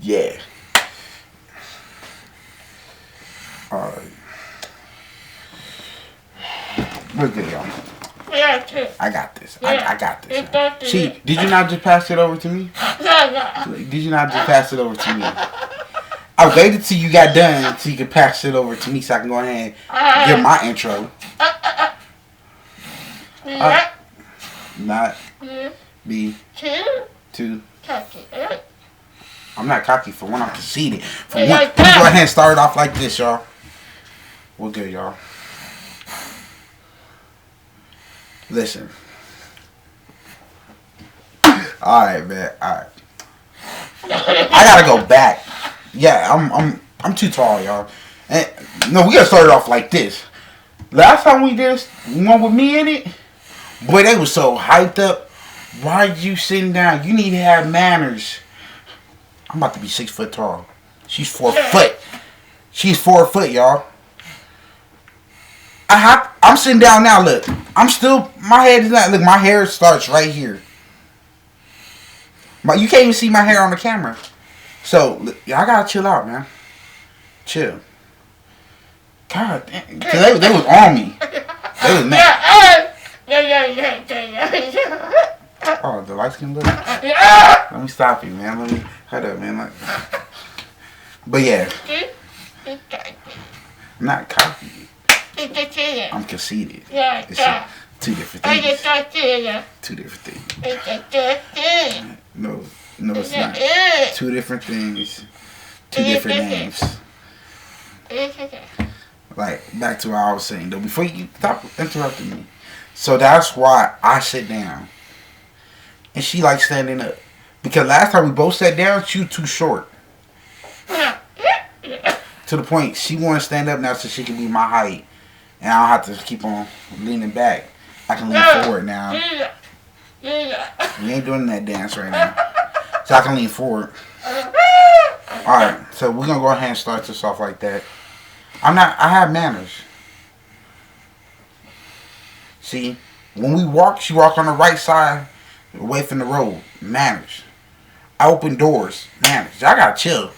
Yeah. Alright. Look at y'all. I got this. I got this. See, did you not just pass it over to me? Did you not just pass it over to me? I waited till you got done so you could pass it over to me so I can go ahead and give my intro. Not be too. I'm not cocky for one. I'm conceited. For one, let me go ahead and start it off like this, y'all. We're good, y'all. Listen. Alright, man. Alright. I gotta go back. Yeah, I'm too tall, y'all. And no, we gotta start it off like this. Last time we did this, one with me in it, boy, they was so hyped up. Why you sitting down? You need to have manners. I'm about to be 6 foot tall. She's 4 foot. She's 4 foot, y'all. I'm sitting down now. Look, I'm still. My head is not. Look, my hair starts right here. You can't even see my hair on the camera. So y'all gotta chill out, man. Chill. God, cause they was on me. They was mad. Oh, the light skin look. Let me stop you, man. Let me hold up, man. But yeah, I'm not cocky. I'm conceited. It's two different things. Two different things. No, it's not. Two different things. Two different names. Like, back to what I was saying, though. Before you stop interrupting me. So that's why I sit down. And she likes standing up. Because last time we both sat down, she was too short. To the point, she want to stand up now so she can be my height. And I don't have to keep on leaning back. I can lean forward now. We ain't doing that dance right now. So I can lean forward. Alright, so we're going to go ahead and start this off like that. I have manners. See, when we walk, she walk on the right side, away from the road. Manners. I open doors. Manners. I gotta chill.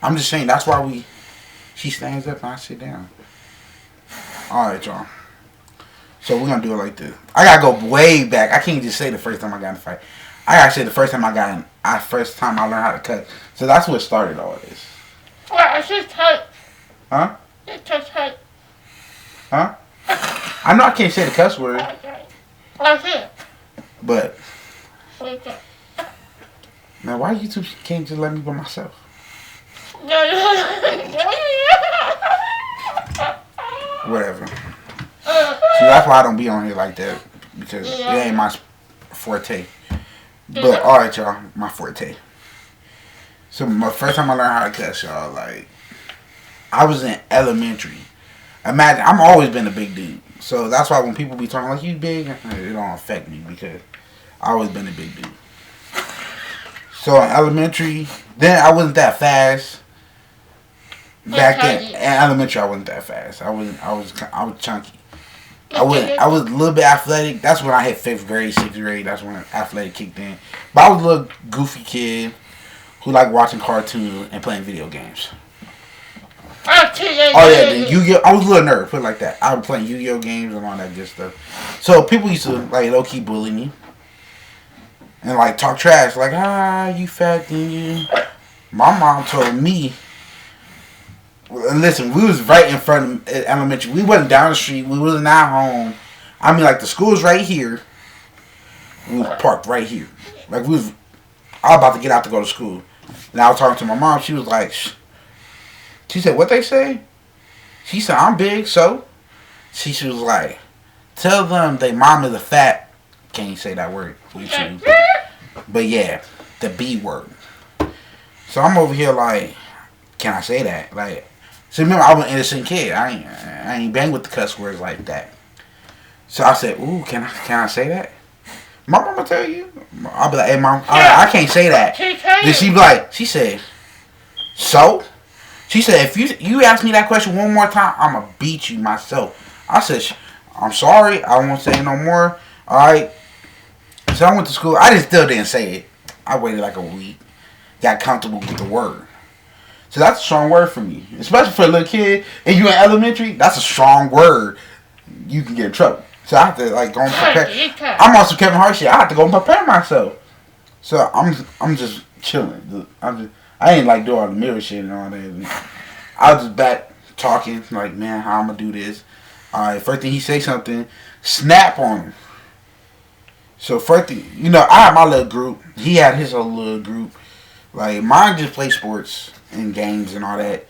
I'm just saying, that's why she stands up and I sit down. Alright, y'all. So we're gonna do it like this. I gotta go way back. I can't just say the first time I got in a fight. I gotta say the first time I learned how to cut. So that's what started all this. Well, it's just hurt. Huh? It just hurt. Huh? I know I can't say the cuss word. Okay. But Okay. man, why YouTube can't just let me by myself? Whatever. See, that's why I don't be on here like that. Because it ain't my forte. But alright, y'all, my forte. So my first time I learned how to cuss, y'all, like, I was in elementary. Imagine, I'm always been a big dude. So that's why when people be talking like, you big, it don't affect me because I always been a big dude. So in elementary, then I wasn't that fast. Back then, in elementary, I wasn't that fast. I was chunky. I was a little bit athletic. That's when I hit 5th grade, 6th grade. That's when athletic kicked in. But I was a little goofy kid who liked watching cartoons and playing video games. Oh yeah, then Yu-Gi-Oh! I was a little nerd, put it like that. I was playing Yu-Gi-Oh! Games and all that good stuff. So people used to like low key bully me and like talk trash, like you fat thing. You. My mom told me. Listen, we was right in front of elementary. We wasn't down the street. We wasn't at home. I mean, like the school was right here. We was parked right here. Like I was about to get out to go to school. And I was talking to my mom. She was like. She said, what they say? She said, I'm big, so? She was like, tell them they mom is a fat. Can't say that word. But yeah, the B word. So I'm over here like, can I say that? Like, so remember, I was an innocent kid. I ain't bang with the cuss words like that. So I said, ooh, can I say that? My mama tell you? I'll be like, hey, mom, I can't say that. Then she be like, she said, so? She said, if you ask me that question one more time, I'm going to beat you myself. I said, I'm sorry. I won't say it no more. All right. So I went to school. I just still didn't say it. I waited like a week. got comfortable with the word. So that's a strong word for me, especially for a little kid. And you in elementary, that's a strong word. You can get in trouble. So I have to like go and prepare. I'm also Kevin Hart shit. I have to go and prepare myself. So I'm just chilling. I ain't like do all the mirror shit and all that. I was just back talking like, man, how I'm gonna do this. All right, first thing he say something, snap on him. So first thing, I had my little group. He had his whole little group. Like mine just play sports and games and all that.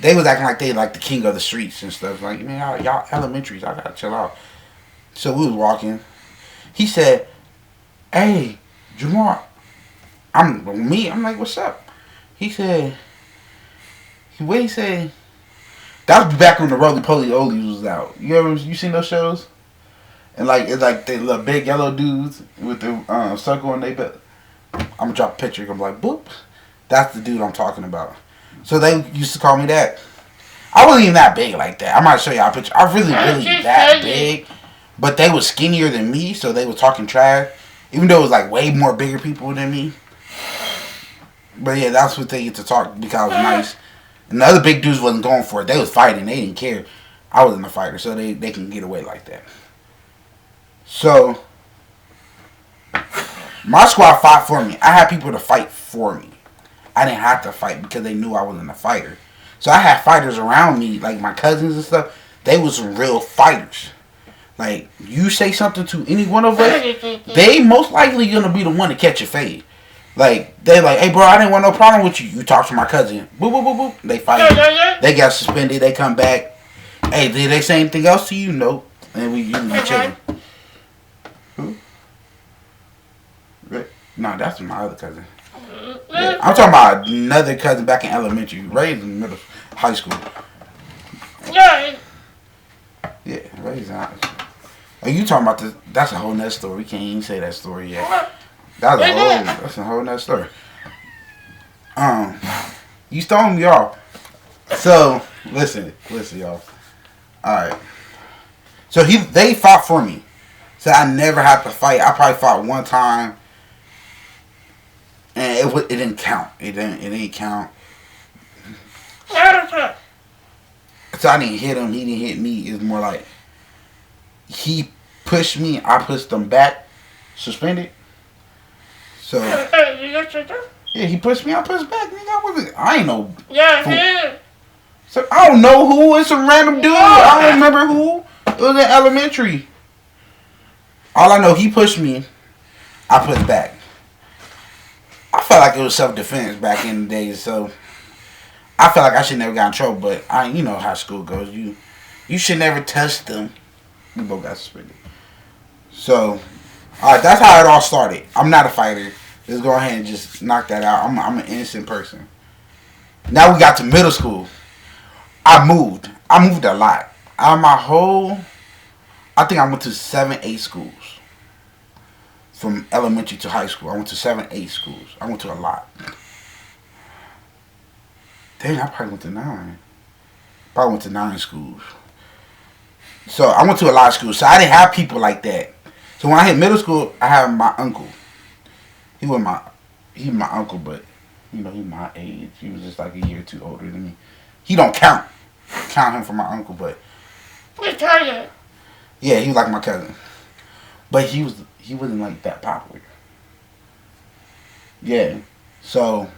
They was acting like they like the king of the streets and stuff. Like, man, y'all elementaries, I gotta chill out. So we was walking. He said, "Hey, Jamar." I'm like, "What's up?" He said, "What he said?" That was back when the Roly Poly Olies was out. You seen those shows? And like it's like the little big yellow dudes with the circle on their butt. I'm gonna drop a picture. I'm like, boop. That's the dude I'm talking about. So they used to call me that. I wasn't even that big like that. I might show y'all a picture. I really that big. But they was skinnier than me, so they was talking trash. Even though it was like way more bigger people than me. But yeah, that's what they get to talk because I was nice. And the other big dudes wasn't going for it. They was fighting. They didn't care. I wasn't a fighter, so they can get away like that. So, my squad fought for me. I had people to fight for me. I didn't have to fight because they knew I wasn't a fighter. So I had fighters around me, like my cousins and stuff. They was some real fighters. Like, you say something to any one of us, they most likely gonna be the one to catch a fade. Like, they like, "Hey, bro, I didn't want no problem with you. You talk to my cousin." Boop, boop, boop, boop. They fight. They got suspended. They come back. "Hey, did they say anything else to you?" "Nope." And we usually chilling. Who? No, that's my other cousin. Yeah, I'm talking about another cousin back in elementary. Ray's in high school. Yeah, Ray's in high school. Are you talking about this? That's a whole nother story. We can't even say that story yet. That's a whole nother story. You throwing me off. So listen, y'all. All right. So they fought for me. So I never had to fight. I probably fought one time, and it didn't count. It didn't count. So I didn't hit him. He didn't hit me. It's more like he pushed me. I pushed him back. Suspended. So yeah, he pushed me. I pushed back. Nigga, I ain't know. Yeah. So I don't know who. It's some random dude. I don't remember who. It was in elementary. All I know, he pushed me. I pushed back. I felt like it was self-defense back in the days, so I felt like I should never got in trouble. But you know how school goes. You should never touch them. We both got suspended. So, all right, that's how it all started. I'm not a fighter. Let's go ahead and just knock that out. I'm an innocent person. Now we got to middle school. I moved a lot. I think I went to 7, 8 schools. From elementary to high school. I went to 7, 8 schools. I went to a lot. Dang, I probably went to 9. Probably went to 9 schools. So I went to a lot of schools. So I didn't have people like that. So when I hit middle school, I had my uncle. He was my uncle, but he my age. He was just like a year or two older than me. He don't count him for my uncle, but yeah, he was like my cousin. But he wasn't like that popular. Yeah. So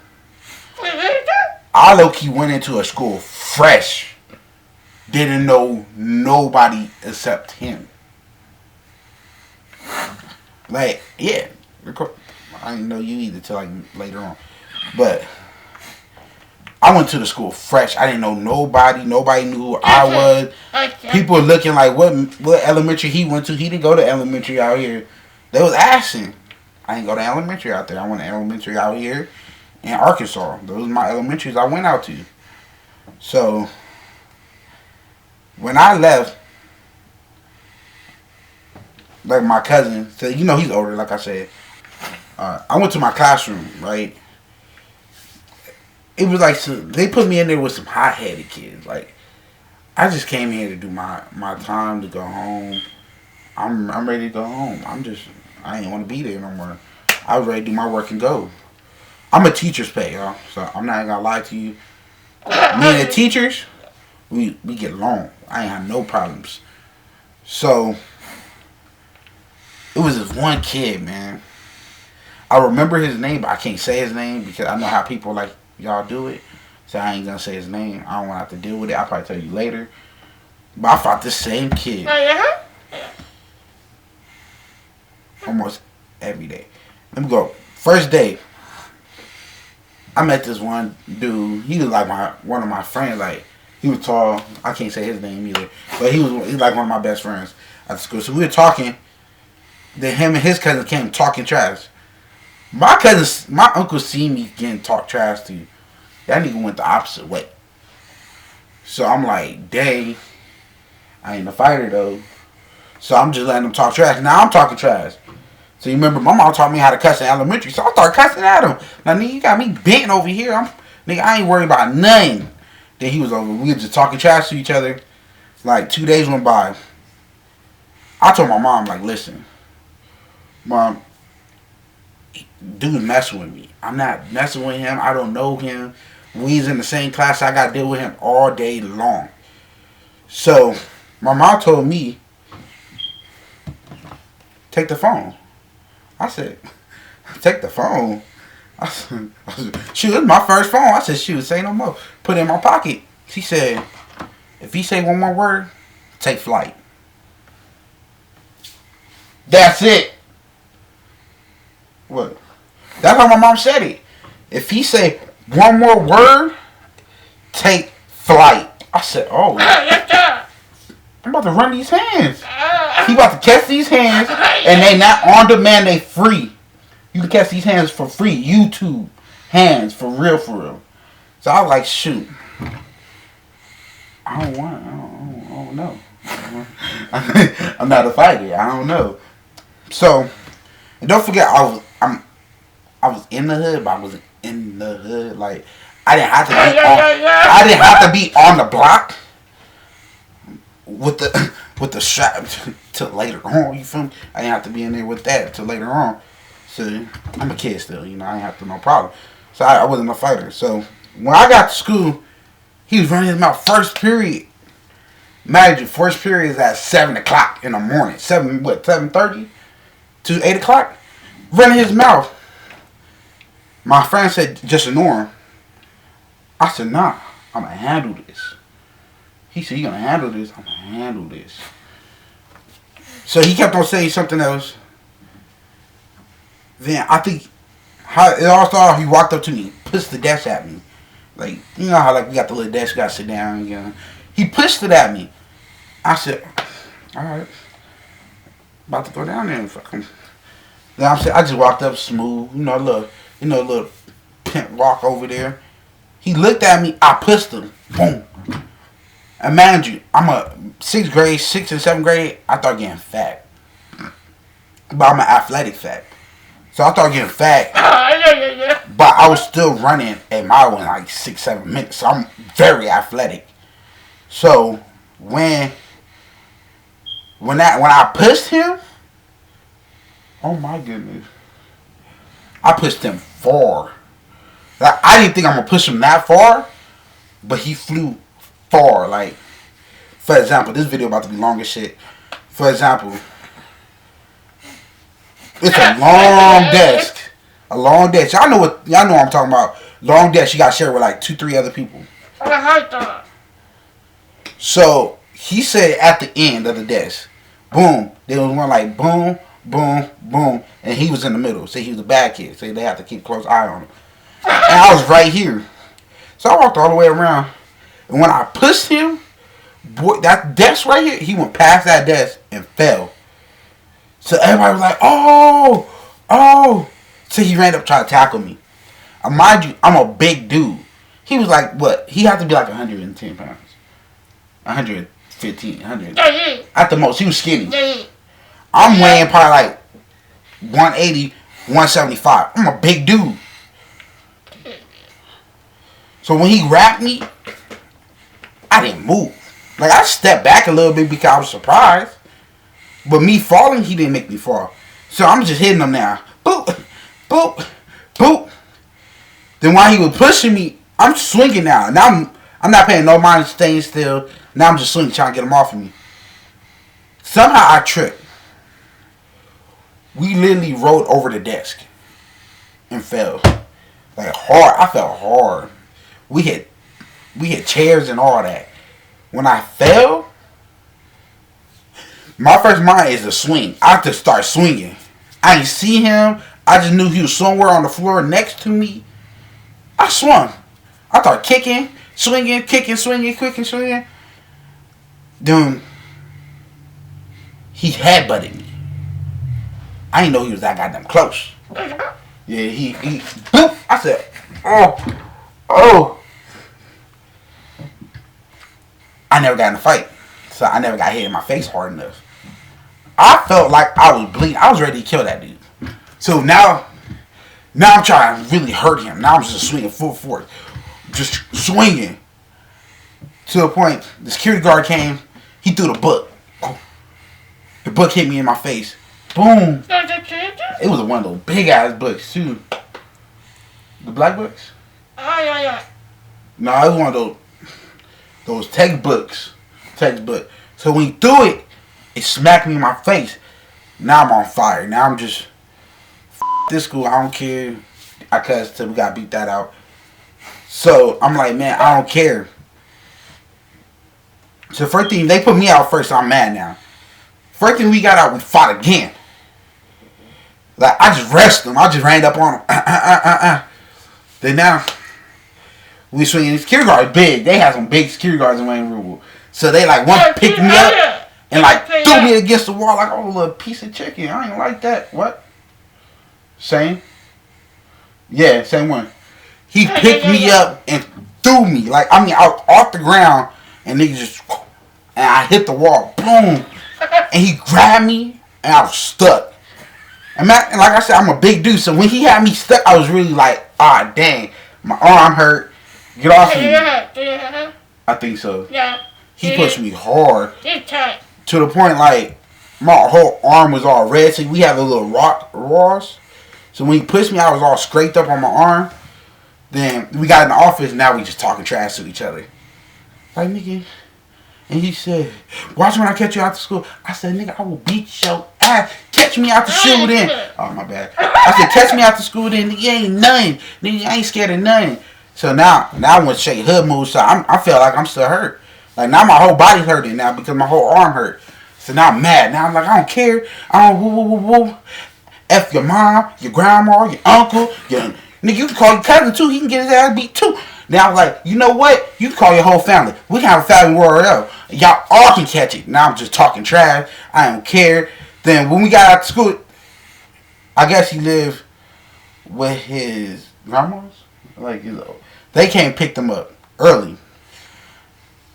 I low-key went into a school fresh. Didn't know nobody except him. Like, yeah. I didn't know you either till like later on. But I went to the school fresh. I didn't know nobody. Nobody knew who I was. People were looking like what elementary he went to. He didn't go to elementary out here. They was asking. I didn't go to elementary out there. I went to elementary out here in Arkansas. Those were my elementaries I went out to. So when I left, like my cousin said, he's older, like I said. I went to my classroom, right? It was like, so they put me in there with some hot-headed kids. Like, I just came here to do my time, to go home. I'm ready to go home. I didn't want to be there no more. I was ready to do my work and go. I'm a teacher's pet, y'all. So I'm not gonna lie to you. Me and the teachers, we get along. I ain't have no problems. So it was this one kid, man. I remember his name, but I can't say his name because I know how people like y'all do it. So I ain't gonna say his name. I don't want to have to deal with it. I'll probably tell you later. But I fought this same kid almost every day. Let me go. First day, I met this one dude. He was like one of my friends. Like, he was tall. I can't say his name either. But he's like one of my best friends at school. So we were talking. Then him and his cousin came talking trash. My uncle seen me getting talked trash to. That nigga went the opposite way. So I'm like, dang, I ain't a fighter though. So I'm just letting him talk trash. Now I'm talking trash. So you remember my mom taught me how to cuss in elementary. So I started cussing at him. Now nigga, you got me bent over here. Nigga, I ain't worried about nothing. Then he was over. We were just talking trash to each other. Like 2 days went by. I told my mom, like, listen, Mom, dude messing with me. I'm not messing with him. I don't know him. We's in the same class. I got to deal with him all day long. So my mom told me, take the phone. I said, take the phone? I said, shoot, it's my first phone. I said, shoot, say no more. Put it in my pocket. She said, if he say one more word, take flight. That's it. What? That's how my mom said it. If he say one more word, take flight. I said, oh. I'm about to run these hands. He about to catch these hands, and they not on demand, they free. You can catch these hands for free. YouTube hands, for real, for real. So I was like, shoot. I don't know. I'm not a fighter. I don't know. So, and don't forget, I was in the hood, but I wasn't in the hood. Like, I didn't have to be on the block with the strap till later on. You feel me? I didn't have to be in there with that till later on. So I'm a kid still, you know. I ain't have to no problem. So I wasn't a fighter. So when I got to school, he was running his mouth first period. Imagine, first period is at 7 o'clock in the morning. 7:30 to 8 o'clock. Running his mouth. My friend said, just ignore him. I said, nah, I'm going to handle this. He said, you going to handle this? I'm going to handle this. So he kept on saying something else. Then I think how it all started, he walked up to me, pushed the desk at me. Like, you know how like we got the little desk, you got to sit down. You know? He pushed it at me. I said, all right. About to go down there and fucking. Then I just walked up smooth, a little pimp walk over there. He looked at me, I pushed him. Boom. And mind you, I'm a 6th grade, 6th and 7th grade, I thought getting fat. But I'm an athletic fat. So I thought getting fat. But I was still running a mile in like 6-7 minutes. So I'm very athletic. So when I pushed him, oh my goodness. I pushed him far. Like, I didn't think I'm going to push him that far, but he flew far. Like, for example, this video about to be long as shit. For example, it's a long desk. A long desk. Y'all know what I'm talking about. Long desk you got to share with like 2-3 other people. So, he said at the end of the desk, boom. There was one like boom, boom, boom. And he was in the middle. Say he was a bad kid. Say they have to keep a close eye on him. And I was right here. So I walked all the way around. And when I pushed him, boy, that desk right here, he went past that desk and fell. So everybody was like, oh. So he ran up trying to tackle me. Mind you, I'm a big dude. He was like, what? He had to be like 110 pounds. 115, 100. At the most, he was skinny. I'm weighing probably like 180, 175. I'm a big dude. So when he wrapped me, I didn't move. Like, I stepped back a little bit because I was surprised. But me falling, he didn't make me fall. So I'm just hitting him now. Boop, boop, boop. Then while he was pushing me, I'm swinging now. Now I'm not paying no mind, staying still. Now I'm just swinging, trying to get him off of me. Somehow I tripped. We literally rolled over the desk and fell. Like hard. I fell hard. We hit chairs and all that. When I fell, my first mind is to swing. I have to start swinging. I ain't see him. I just knew he was somewhere on the floor next to me. I swung. I started kicking, swinging, kicking, swinging, kicking, swinging. Then he headbutted me. I didn't know he was that goddamn close. Yeah, he boop. I said, oh. I never got in a fight. So I never got hit in my face hard enough. I felt like I was bleeding. I was ready to kill that dude. So now I'm trying to really hurt him. Now I'm just swinging full force. Just swinging. To the point, the security guard came. He threw the book. The book hit me in my face. Boom. It was one of those big ass books too. The black books? Oh, yeah. No, it was one of those textbooks. Textbook. So when he threw it, it smacked me in my face. Now I'm on fire. Now I'm just this school. I don't care. I cussed till we got beat that out. So I'm like, man, I don't care. So first thing, they put me out first, so I'm mad now. First thing we got out, we fought again. Like, I just wrestled him. I just ran up on him. Then now, we swinging. The security guard is big. They have some big security guards in Wayne Rule. So they like one picked me up and like threw me against the wall like, oh, a little piece of chicken. I ain't like that. What? Same? Yeah, same one. He picked me up and threw me. Like, I mean, out off the ground. And nigga just, and I hit the wall. Boom. And he grabbed me and I was stuck. And like I said, I'm a big dude. So when he had me stuck, I was really like, ah, dang. My arm hurt. Get off of me. I think so. Yeah. He pushed me hard. To the point, like, my whole arm was all red. So we have a little raws. So when he pushed me, I was all scraped up on my arm. Then we got in the office. Now we just talking trash to each other. Like, nigga. And he said, watch when I catch you out to school. I said, nigga, I will beat your ass. Catch me out the school then. Oh, my bad. I said, catch me out the school then. Nigga, ain't nothing. Nigga, I ain't scared of nothing. So now I want to shake hood move. So I feel like I'm still hurt. Like, now my whole body's hurting now because my whole arm hurt. So now I'm mad. Now I'm like, I don't care. I don't woo. F your mom, your grandma, your uncle. Nigga, you can call your cousin too. He can get his ass beat too. Now I was like, you know what? You can call your whole family. We can have a family war else. Y'all all can catch it. Now I'm just talking trash. I don't care. Then when we got out of school, I guess he lived with his grandmas. Like, you know, they came pick them up early.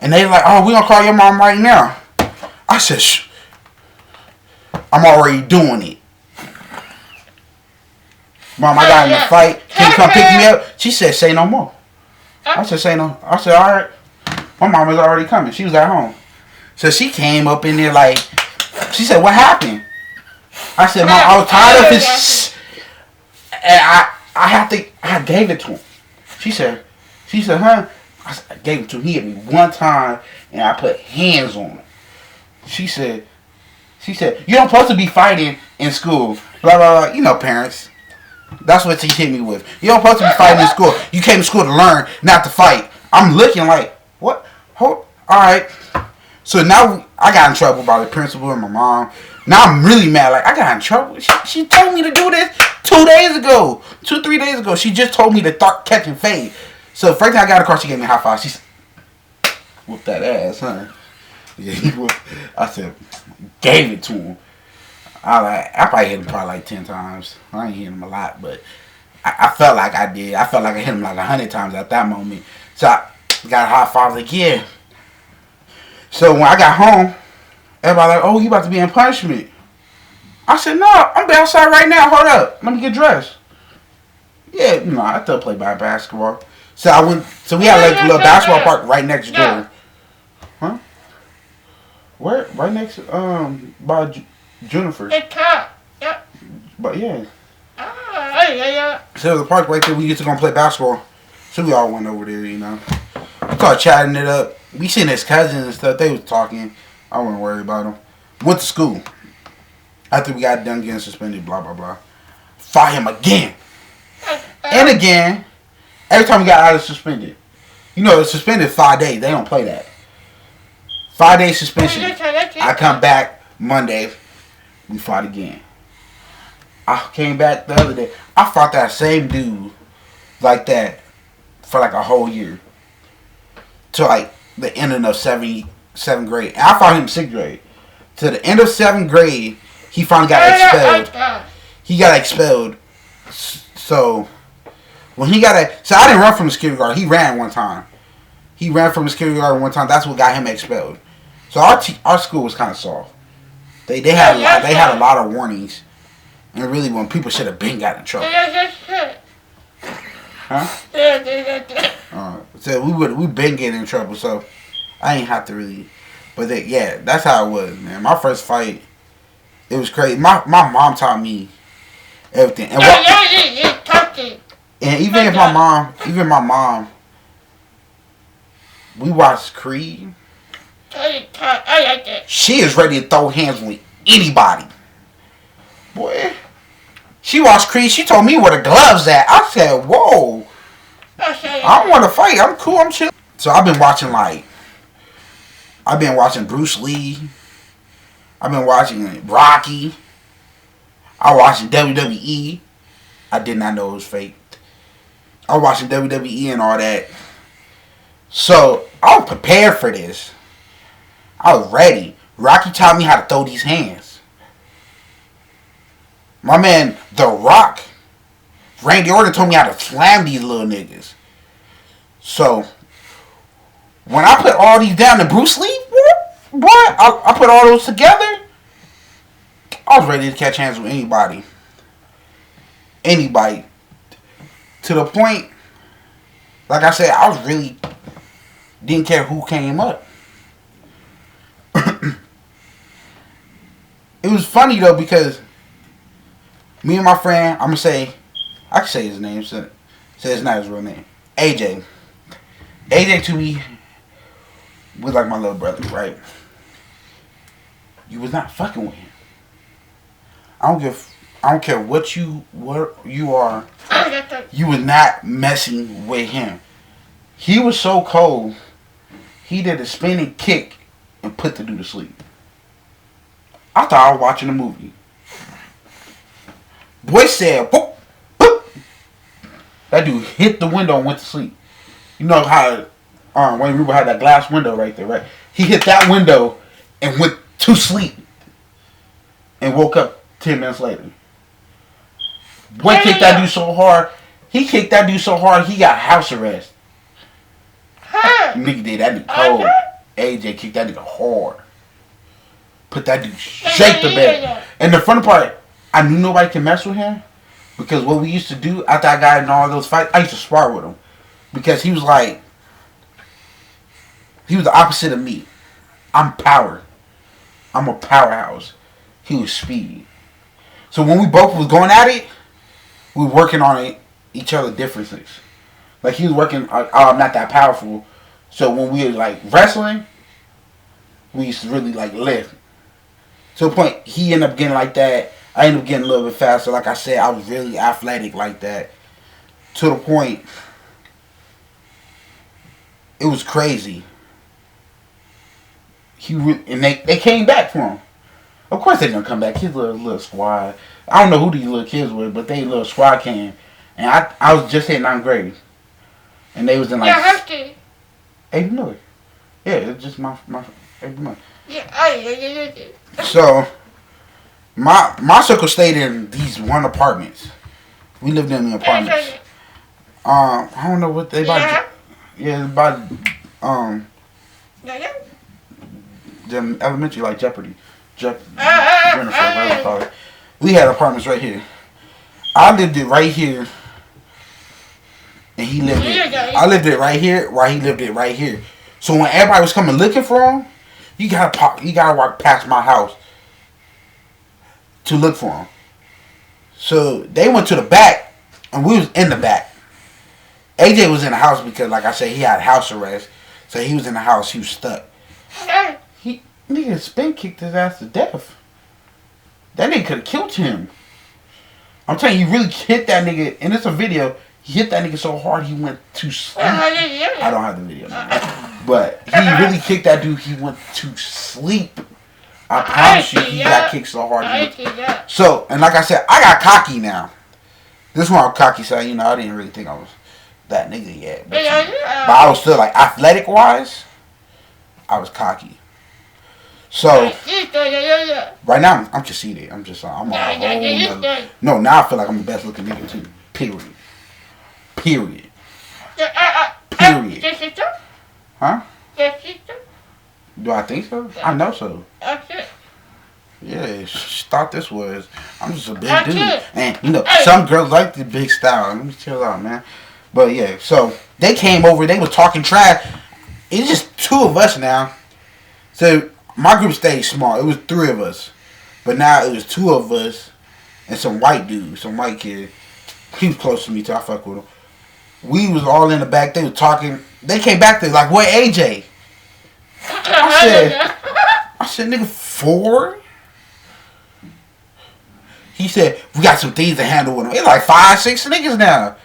And they like, oh, we gonna call your mom right now. I said, shh. I'm already doing it. Mom, I got in a fight. Can you come pick me up? She said, say no more. I said, say no. I said, all right. My mom was already coming. She was at home. So she came up in there like, she said, what happened? I said, Mom, I was tired of his and I gave it to him. She said, huh? I gave it to him. He hit me one time and I put hands on him. She said, you don't supposed to be fighting in school. Blah, blah, blah. You know, parents. That's what she hit me with. You don't supposed to be fighting in school. You came to school to learn, not to fight. I'm looking like, what? Alright. So now I got in trouble by the principal and my mom. Now I'm really mad. Like, I got in trouble. She told me to do this 2 days ago. 2-3 days ago. She just told me to start catching fade. So the first time I got in the car, she gave me a high five. She said, whoop that ass, huh? Yeah, I said, gave it to him. I probably hit him probably like 10 times. I ain't hit him a lot, but I felt like I did. I felt like I hit him like 100 times at that moment. So I got a high five, like, yeah. So when I got home, everybody like, oh, you about to be in punishment. I said, no, I'm outside right now. Hold up. Let me get dressed. Yeah, you know, I still play by basketball. So we had like a little basketball park right next door. Huh? Where? Right next by Juniper. It's top. Yep. But yeah. Ah, yeah. So there was a park right there. We used to go and play basketball. So we all went over there, you know. We started chatting it up. We seen his cousins and stuff. They was talking. I wasn't worried about them. Went to school. After we got done getting suspended, blah, blah, blah. Fought him again. And again. Every time we got out of suspended. You know, it's suspended 5 days. They don't play that. 5 day suspension. I come back Monday. We fought again. I came back the other day. I fought that same dude like that for like a whole year. To like the end of seventh grade. And I fought him 6th grade. To the end of 7th grade, he finally got expelled. He got expelled. So when he got so I didn't run from the security guard. He ran one time. He ran from the security guard one time. That's what got him expelled. So our school was kind of soft. They had a lot of warnings, and really when people should have been got in trouble. Huh? So we been getting in trouble. So I ain't have to really. But yeah, that's how it was, man. My first fight, it was crazy. My mom taught me everything. And and even my mom, we watched Creed. She is ready to throw hands with anybody. Boy, she watched Creed. She told me where the gloves at. I said, whoa. I don't want to fight. I'm cool. I'm chill. So I've been watching Bruce Lee. I've been watching Rocky. I was watching WWE. I did not know it was fake. I was watching WWE and all that. So I was prepared for this. I was ready. Rocky taught me how to throw these hands. My man, The Rock, Randy Orton told me how to slam these little niggas. So when I put all these down to Bruce Lee, I put all those together. I was ready to catch hands with anybody. Anybody. To the point, like I said, I was really didn't care who came up. It was funny though because me and my friend, I can say his name, say it's not his real name. AJ to me was like my little brother, right? You was not fucking with him. I don't care what you are. You was not messing with him. He was so cold. He did a spinning kick and put the dude to sleep. I thought I was watching a movie. Boy said, boop, boop. That dude hit the window and went to sleep. You know how Wayne Ruber had that glass window right there, right? He hit that window and went to sleep and woke up 10 minutes later. Boy kicked that dude so hard. He kicked that dude so hard he got house arrest. Nigga did that nigga cold. AJ kicked that nigga hard. Put that dude straight to bed. And the funny part, I knew nobody could mess with him. Because what we used to do after I got in all those fights, I used to spar with him. Because he was the opposite of me. I'm power. I'm a powerhouse. He was speed. So when we both was going at it, we were working on each other's differences. Like he was working, I'm not that powerful. So when we were like wrestling, we used to really like lift. To the point, he ended up getting like that. I ended up getting a little bit faster. Like I said, I was really athletic like that. To the point, it was crazy. And they came back for him. Of course they're gonna come back. His little squad. I don't know who these little kids were, but they little squad came. And I was just in 9th grade. And they was in like... Yeah, Husky. Avery Miller. Yeah, it's just my Avery Miller. Yeah, So, my circle stayed in these one apartments. We lived in the apartments. I don't know what they about. Yeah, about them elementary like Jeopardy. Jennifer, whatever you call it. We had apartments right here. I lived it right here, and he lived it. I lived it right here, while he lived it right here. So when everybody was coming looking for him, you gotta walk past my house to look for him. So they went to the back and we was in the back. AJ was in the house because, like I said, he had house arrest. So he was in the house. He was stuck. Nigga spin kicked his ass to death. That nigga could have killed him. I'm telling you, he really hit that nigga. And it's a video. He hit that nigga so hard he went to sleep. I don't have the video, but he really kicked that dude. He went to sleep. I promise you, he got kicked so hard. So, and like I said, I got cocky now. This one I'm cocky, so you know I didn't really think I was that nigga yet. But I was still like athletic wise, I was cocky. So right now I'm conceited. I'm on a whole nother. No, now I feel like I'm the best looking nigga too. Period. Period. Huh? Do I think so? I know so. Yeah, she thought this was. I'm just a big dude. And, you know, some girls like the big style. Let me chill out, man. But, yeah, so they came over. They was talking trash. It's just two of us now. So, my group stayed small. It was three of us. But now it was two of us and some white dude, some white kid. He was close to me, too. I fuck with him. We was all in the back. They were talking. They came back there like, where AJ? I said, nigga, 4? He said, we got some things to handle with him. It's like 5, 6 niggas now.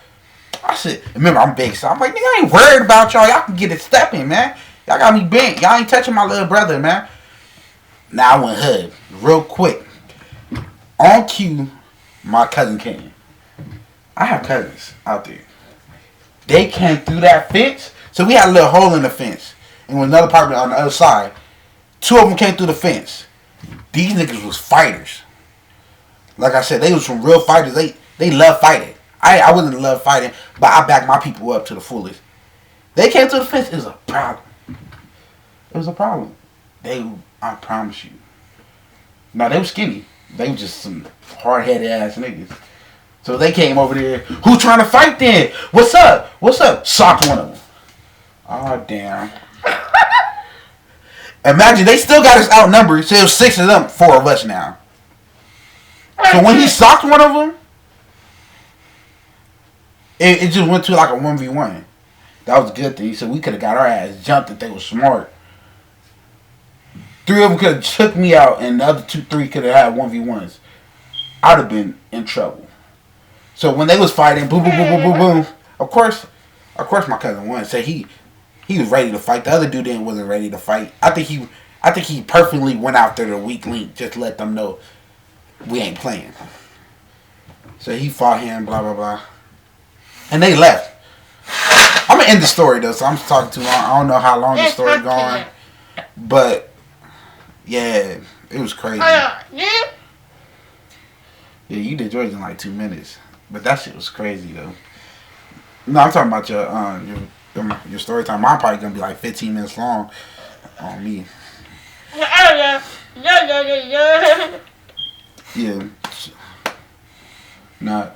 I said, remember, I'm big, so I'm like, nigga, I ain't worried about y'all. Y'all can get it stepping, man. Y'all got me bent. Y'all ain't touching my little brother, man. Now I went hood real quick. On cue, my cousin came. I have cousins out there. They came through that fence. So we had a little hole in the fence. And with another apartment on the other side. 2 of them came through the fence. These niggas was fighters. Like I said, they was some real fighters. They love fighting. I wouldn't love fighting, but I back my people up to the fullest. They came to the fence. It was a problem. It was a problem. I promise you. No, they were skinny. They were just some hard-headed ass niggas. So they came over there. Who trying to fight then? What's up? What's up? Socked one of them. Oh, damn. Imagine, they still got us outnumbered. So it was 6 of them, 4 of us now. So when he socked one of them, it just went to like a 1v1. That was a good thing. So we could have got our ass jumped if they were smart. 3 of them could have took me out, and the other 3 could have had 1v1s. I'd have been in trouble. So when they was fighting, boom, boom, boom, boom, boom, boom. Of course, my cousin won. So he was ready to fight. The other dude wasn't ready to fight. I think he perfectly went after the weak link, just to let them know we ain't playing. So he fought him, blah blah blah, and they left. I'm gonna end the story though, so I'm talking too long. I don't know how long the story going, but yeah, it was crazy. Yeah, you did yours in like 2 minutes, but that shit was crazy though. No, I'm talking about your story time. Mine probably gonna be like 15 minutes long on me. Yeah. Not.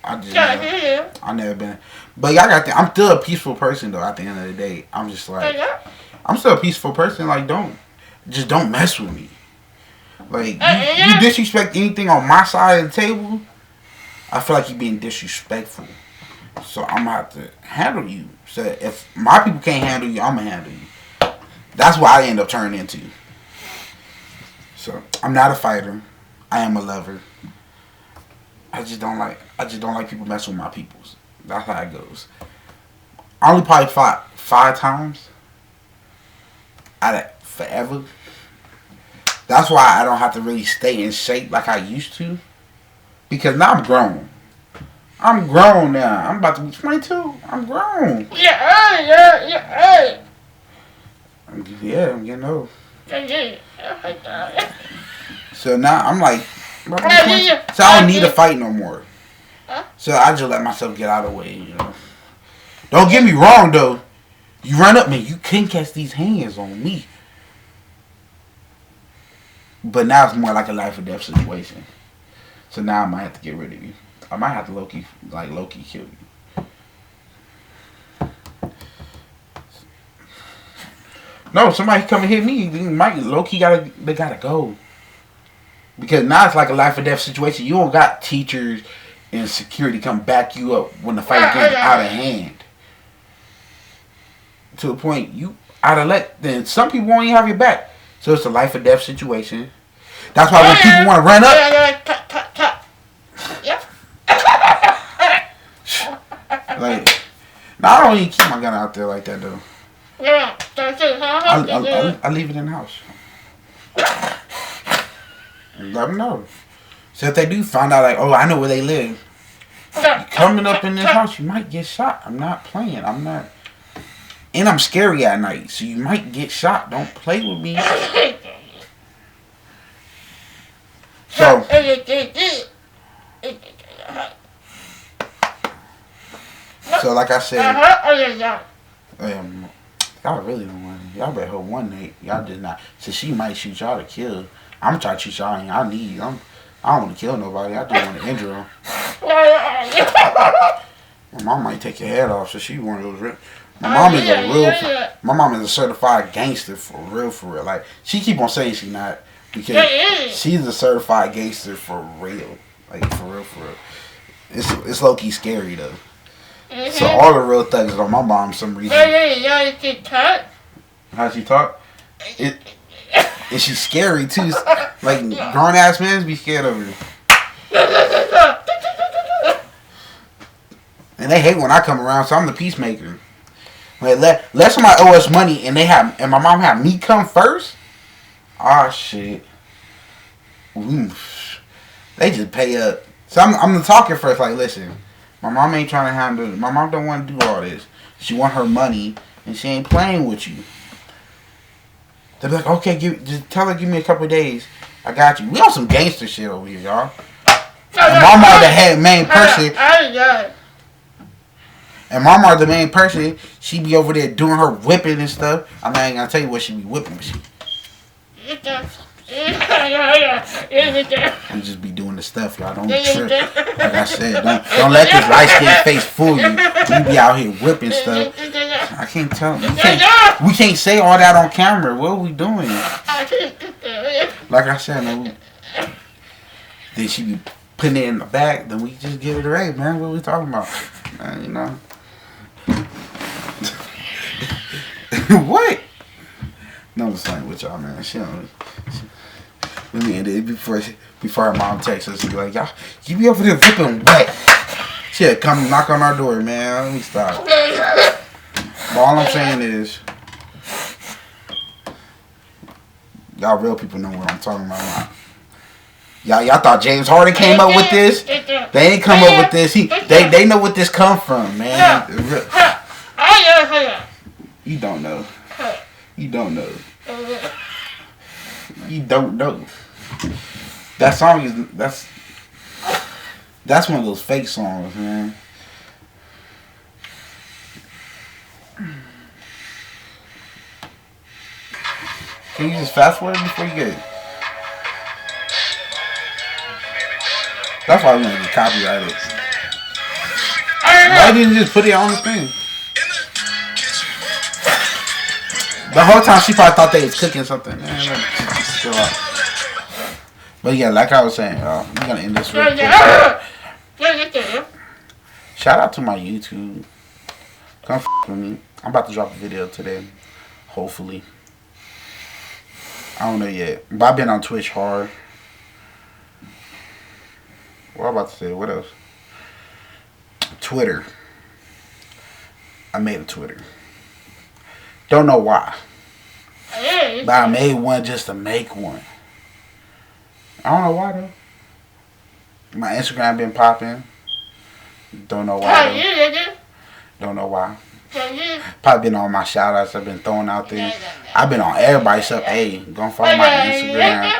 I never been. But y'all I'm still a peaceful person though. At the end of the day, I'm just like, I'm still a peaceful person. Like, don't mess with me. Like, you disrespect anything on my side of the table, I feel like you're being disrespectful. So I'm gonna have to handle you. So if my people can't handle you, I'm gonna handle you. That's what I end up turning into. So I'm not a fighter. I am a lover. I just don't like people messing with my peoples. That's how it goes. I only probably fought 5 times out of forever. That's why I don't have to really stay in shape like I used to. Because now I'm grown. I'm grown now. I'm about to be 22. I'm grown. Yeah. Yeah, I'm getting old. So now I'm like, so I don't need to fight no more. So I just let myself get out of the way, you know. Don't get me wrong though. You run up me, you can't catch these hands on me. But now it's more like a life or death situation. So now I might have to get rid of you. I might have to low-key kill you. No, somebody come and hit me. They might low-key they gotta go. Because now it's like a life or death situation. You don't got teachers and security come back you up when the fight gets out of hand. To the point you out of luck, then some people won't even have your back. So it's a life or death situation. That's why when people want to run up, like, now I don't even keep my gun out there like that though. I leave it in the house. Let them know. So if they do find out, like, oh, I know where they live, coming up in this house, you might get shot. I'm not playing. I'm not. And I'm scary at night, so you might get shot. Don't play with me. So, like I said, y'all really don't want it. Y'all better hold one night. Y'all just not. So she might shoot y'all to kill. I'm trying to shoot y'all and y'all need. I don't want to kill nobody. I just want to injure them. My mom might take your head off, so she one of those real. My mom is a certified gangster for real. Like, she keep on saying she not, because she's a certified gangster for real. Like, for real. It's low key scary though. So all the real thugs are on my mom for some reason. How she talk? And she's scary too. Like, grown ass men be scared of her. And they hate when I come around, so I'm the peacemaker. Like, let somebody owe us money and my mom have me come first. Ah, shit. Oof. They just pay up. So I'm the talker first. Like, listen, my mom ain't trying to handle it. My mom don't want to do all this. She want her money and she ain't playing with you. They be like, okay, just tell her, give me a couple of days. I got you. We on some gangster shit over here, y'all. And Mama the head main person. And Mama the main person. She be over there doing her whipping and stuff. I mean, I ain't gonna tell you what she be whipping. She just be doing the stuff, y'all. Don't trip. Like I said, don't let this light skin face fool you. We be out here whipping stuff. I can't tell. We can't say all that on camera. What are we doing? Like I said, man. Then she be putting it in the back. Then we just give it away, man. What are we talking about? Man, you know. What? No, I'm just playing with y'all, man. Let me end it before her mom texts us and be like, y'all, you be over there whipping what? She'll come knock on our door, man. Let me stop. But all I'm saying is, y'all real people know what I'm talking about. Y'all thought James Harden came up with this? They ain't come up with this. They know what this come from, man. You don't know. You don't know. You don't know. That song is that's one of those fake songs, man. Can you just fast forward before you get it? That's why we want to get copyrighted. Why didn't you just put it on the thing? The whole time she probably thought they was cooking something. Man, chill out. But yeah, like I was saying, we're gonna end this real quick. Shout out to my YouTube. Come with me. I'm about to drop a video today. Hopefully. I don't know yet. But I've been on Twitch hard. What am I about to say? What else? Twitter. I made a Twitter. Don't know why. But I made one just to make one. I don't know why though. My Instagram been popping. Don't know why though. Don't know why. Probably been on my shout outs I've been throwing out there. I've been on everybody's stuff. Hey, go follow my Instagram.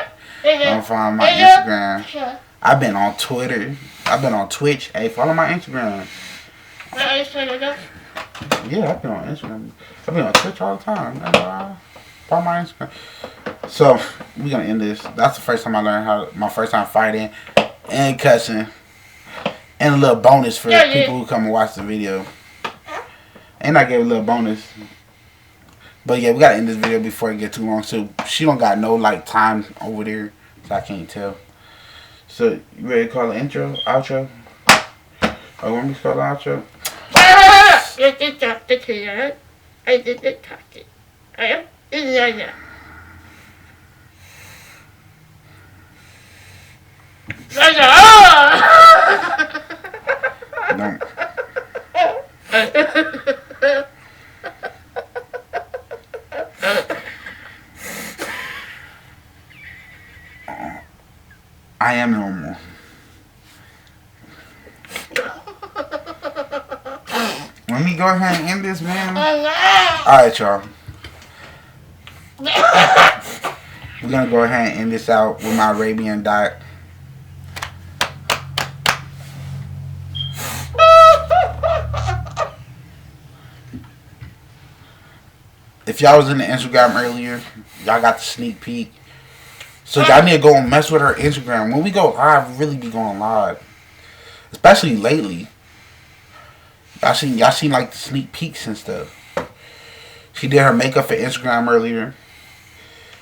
Go follow my Instagram. I've been on Twitter. I've been on Twitch. Hey, follow my Instagram. Yeah, I've been on Instagram. I've been on Twitch all the time. Follow my Instagram. So, we're going to end this. That's the first time I learned my first time fighting and cussing. And a little bonus for people who come and watch the video. And I gave a little bonus. But yeah, we got to end this video before it get too long. So, she don't got no, time over there. So, I can't tell. So, you ready to call the intro? Outro? Oh, want me to call the outro? You did talk to you. I didn't talk to you. I am Indiana. No. I am normal. Let me go ahead and end this, man. Alright, y'all. We're gonna go ahead and end this out with my Arabian dot. If y'all was in the Instagram earlier, y'all got the sneak peek. So y'all need to go and mess with her Instagram. When we go live, we really be going live. Especially lately. Y'all seen like the sneak peeks and stuff. She did her makeup for Instagram earlier.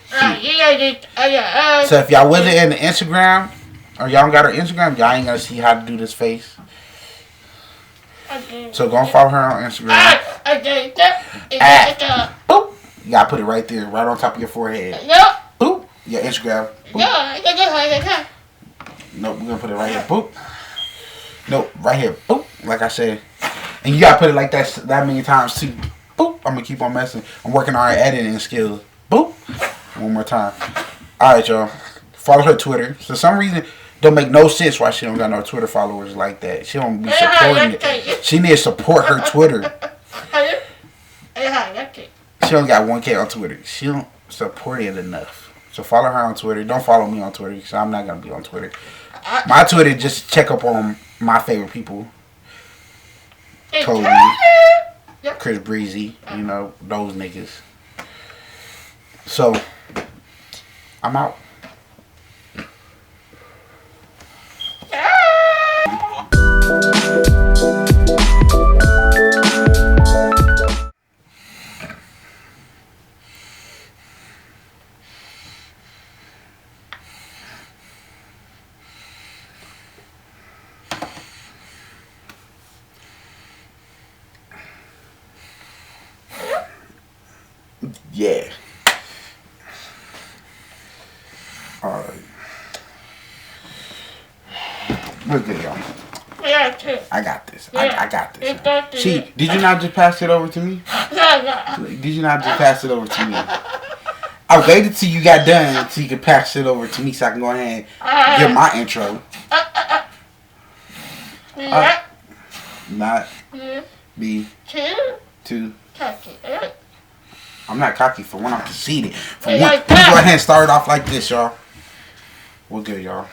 So if y'all wasn't in the Instagram, or y'all don't got her Instagram, y'all ain't gonna see how to do this face. So go and follow her on Instagram. Boop. You gotta put it right there, right on top of your forehead. Boop. Your Instagram. Boop. Nope, we're gonna put it right here. Boop. Nope, right here. Boop. Like I said. And you gotta put it like that many times too. Boop. I'm gonna keep on messing. I'm working on our editing skills. Boop. One more time. Alright, y'all. Follow her Twitter. For some reason, don't make no sense why she don't got no Twitter followers like that. She don't be supporting it. She need to support her Twitter. She only got 1K on Twitter. She don't support it enough. So follow her on Twitter. Don't follow me on Twitter because I'm not going to be on Twitter. My Twitter, just check up on my favorite people. Kobe, Chris Breezy, you know, those niggas. So, I'm out. Yeah. Alright. We're good, y'all. I got this. I got this. See, did you not just pass it over to me? Did you not just pass it over to me? I waited till you got done so you could pass it over to me so I can go ahead and give my intro. Not be too. I'm not cocky for when I'm conceited. For one, let me go ahead and start it off like this, y'all. We're good, y'all.